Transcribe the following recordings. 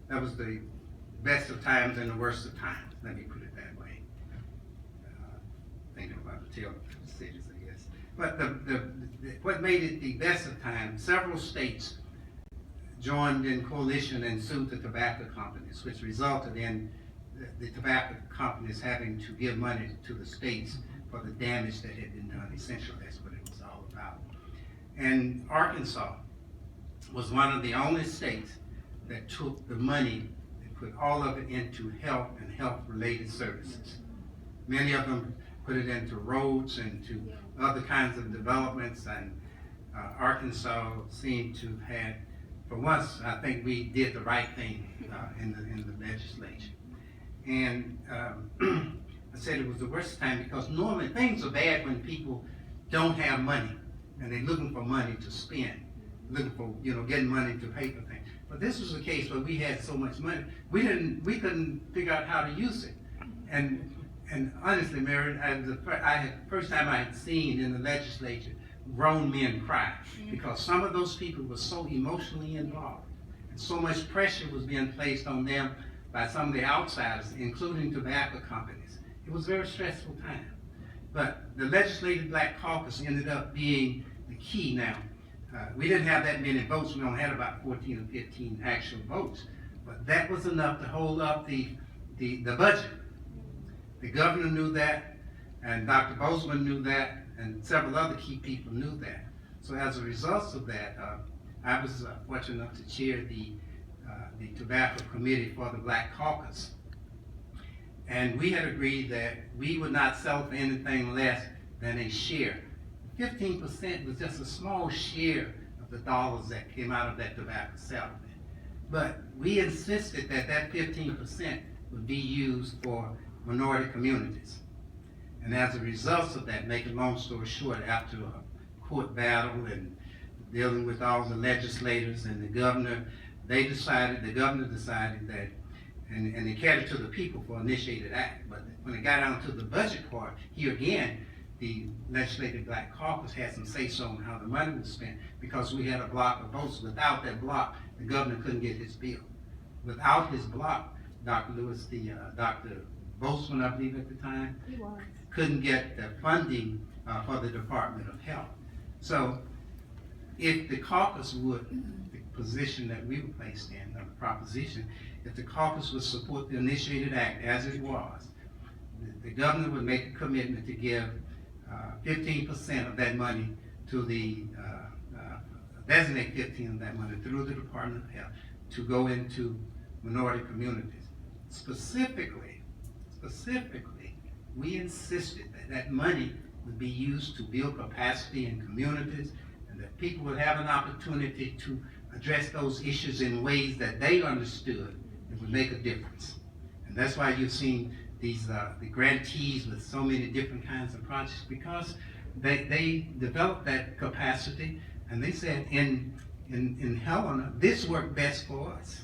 that was the best of times and the worst of times. Let me put it that way. Thinking about the tail cities, I guess. But what made it the best of times, several states joined in coalition and sued the tobacco companies, which resulted in the tobacco companies having to give money to the states for the damage that had been done. Essentially, that's what it was all about. And Arkansas was one of the only states that took the money and put all of it into health and health-related services. Many of them put it into roads and to other kinds of developments, and Arkansas seemed to have had, for once, I think we did the right thing in the legislature. And I said it was the worst time because normally things are bad when people don't have money and they're looking for money to spend, looking for, getting money to pay for things. But this was a case where we had so much money, we couldn't figure out how to use it. And honestly, Mary, first time I had seen in the legislature grown men cry because some of those people were so emotionally involved and so much pressure was being placed on them by some of the outsiders, including tobacco companies. It was a very stressful time. But the Legislative Black Caucus ended up being the key now. We didn't have that many votes. We only had about 14 or 15 actual votes. But that was enough to hold up the budget. The governor knew that, and Dr. Bozeman knew that, and several other key people knew that. So as a result of that, I was fortunate enough to chair the Tobacco Committee for the Black Caucus. And we had agreed that we would not sell for anything less than a share. 15% was just a small share of the dollars that came out of that tobacco settlement. But we insisted that that 15% would be used for minority communities. And as a result of that, making a long story short, after a court battle and dealing with all the legislators and the governor, the governor decided that, and they catered to the people for initiated act, but when it got down to the budget part, here again, the Legislative Black Caucus had some say-so on how the money was spent because we had a block of votes. Without that block, the governor couldn't get his bill. Without his block, Dr. Bozeman, I believe at the time, couldn't get the funding for the Department of Health. So if the caucus would, the position that we were placed in, the proposition, if the caucus would support the initiated act as it was, the governor would make a commitment to give 15% of that money to designate 15% of that money through the Department of Health to go into minority communities. Specifically, we insisted that that money would be used to build capacity in communities and that people would have an opportunity to address those issues in ways that they understood that would make a difference. And that's why you've seen these the grantees with so many different kinds of projects, because they developed that capacity and they said in Helena, this worked best for us.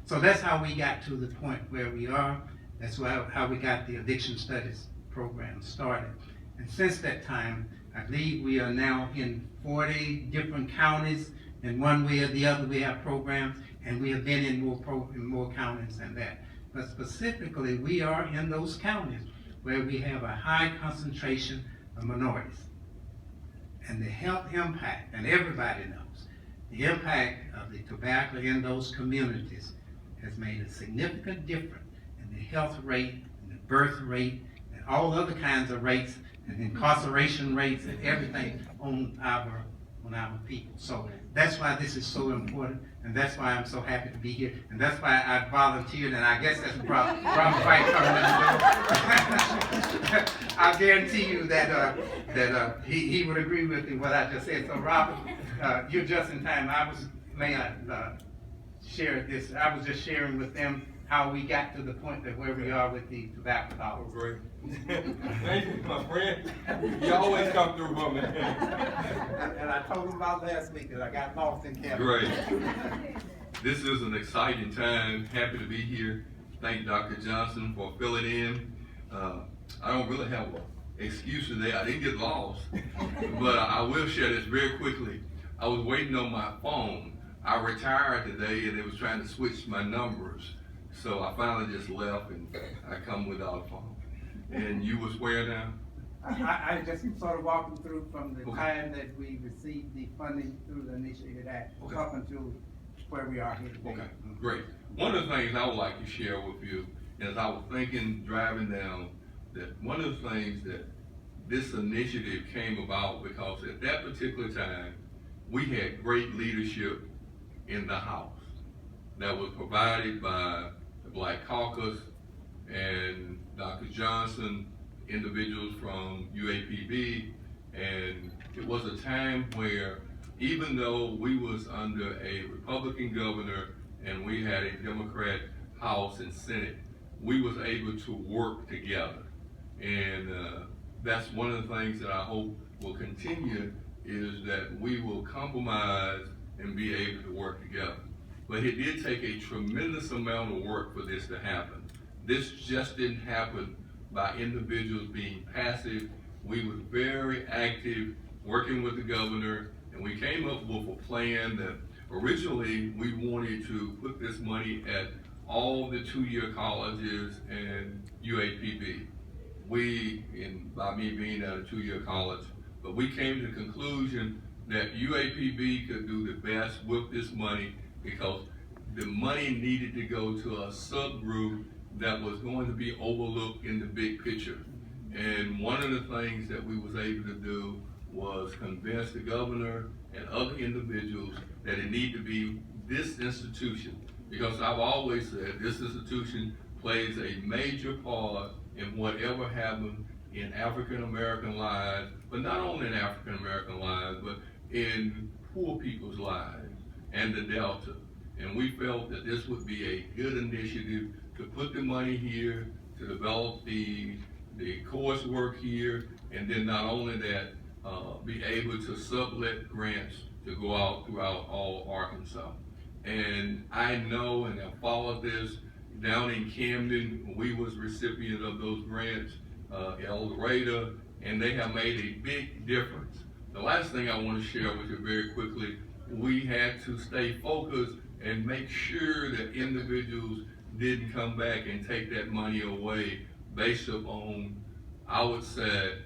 So that's how we got to the point where we are. That's how we got the addiction studies program started. And since that time, I believe we are now in 40 different counties. In one way or the other, we have programs, and we have been in more counties than that. But specifically, we are in those counties where we have a high concentration of minorities. And the health impact, and everybody knows, the impact of the tobacco in those communities has made a significant difference in the health rate, and the birth rate, and all other kinds of rates, and incarceration rates, and everything on our people. So that's why this is so important, and that's why I'm so happy to be here, and that's why I volunteered, and I guess that's Robert Fight coming. I guarantee you that he would agree with me what I just said. So Robert, you're just in time. May I share this? I was just sharing with them how we got to the point that where we are with the tobacco dollars. Oh, great. Thank you, my friend. You always come through for me. And I told them about last week that I got lost in Canada. Great. This is an exciting time. Happy to be here. Thank Dr. Johnson for filling in. I don't really have an excuse today. I didn't get lost, but I will share this very quickly. I was waiting on my phone I retired today and they was trying to switch my numbers. So I finally just left and I come without a phone. And you was where now? I just sort of walking through from the Okay. time that we received the funding through the Initiative Act, Okay. up until where we are here today. Okay, great. One of the things I would like to share with you is I was thinking, driving down, that one of the things that this initiative came about because at that particular time, we had great leadership in the House that was provided by the Black Caucus and Dr. Johnson, individuals from UAPB, and it was a time where even though we was under a Republican governor and we had a Democrat House and Senate, we was able to work together. And that's one of the things that I hope will continue, is that we will compromise and be able to work together. But it did take a tremendous amount of work for this to happen. This just didn't happen by individuals being passive. We were very active, working with the governor, and we came up with a plan that originally we wanted to put this money at all the two-year colleges and UAPB. By me being at a two-year college, but we came to the conclusion that UAPB could do the best with this money because the money needed to go to a subgroup that was going to be overlooked in the big picture. And one of the things that we was able to do was convince the governor and other individuals that it needed to be this institution, because I've always said this institution plays a major part in whatever happened in African American lives, but not only in African American lives, but in poor people's lives and the Delta. And we felt that this would be a good initiative to put the money here, to develop the coursework here, and then not only that, be able to sublet grants to go out throughout all Arkansas. And I know, and I followed this, down in Camden, we was recipient of those grants, El Dorado, and they have made a big difference. The last thing I want to share with you very quickly, we had to stay focused and make sure that individuals didn't come back and take that money away based upon, I would say,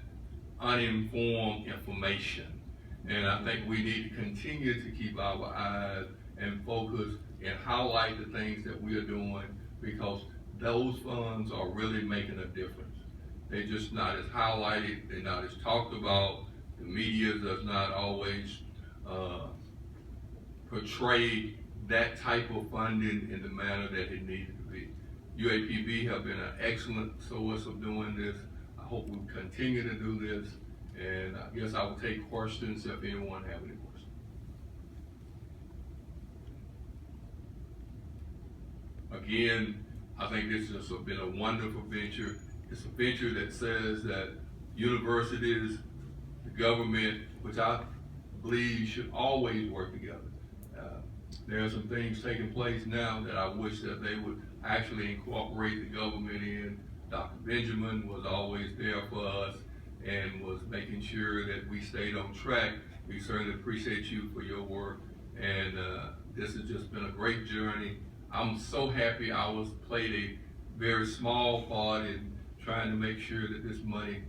uninformed information. And I think we need to continue to keep our eyes and focus and highlight the things that we are doing, because those funds are really making a difference. They're just not as highlighted, they're not as talked about. The media does not always portray that type of funding in the manner that it needed to be. UAPB have been an excellent source of doing this. I hope we continue to do this, and I guess I will take questions if anyone have any questions. Again, I think this has been a wonderful venture. It's a venture that says that universities, the government, which I believe should always work together. There are some things taking place now that I wish that they would actually incorporate the government in. Dr. Benjamin was always there for us and was making sure that we stayed on track. We certainly appreciate you for your work, and this has just been a great journey. I'm so happy I played a very small part in trying to make sure that this money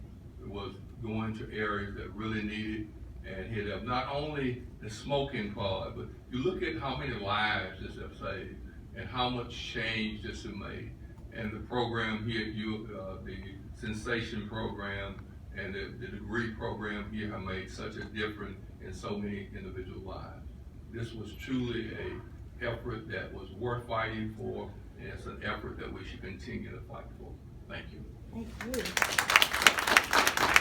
was going to areas that really needed and hit up not only the smoking part, but you look at how many lives this has saved and how much change this has made. And the program here at the Sensation program and the degree program here have made such a difference in so many individual lives. This was truly an effort that was worth fighting for, and it's an effort that we should continue to fight for. Thank you. Thank you.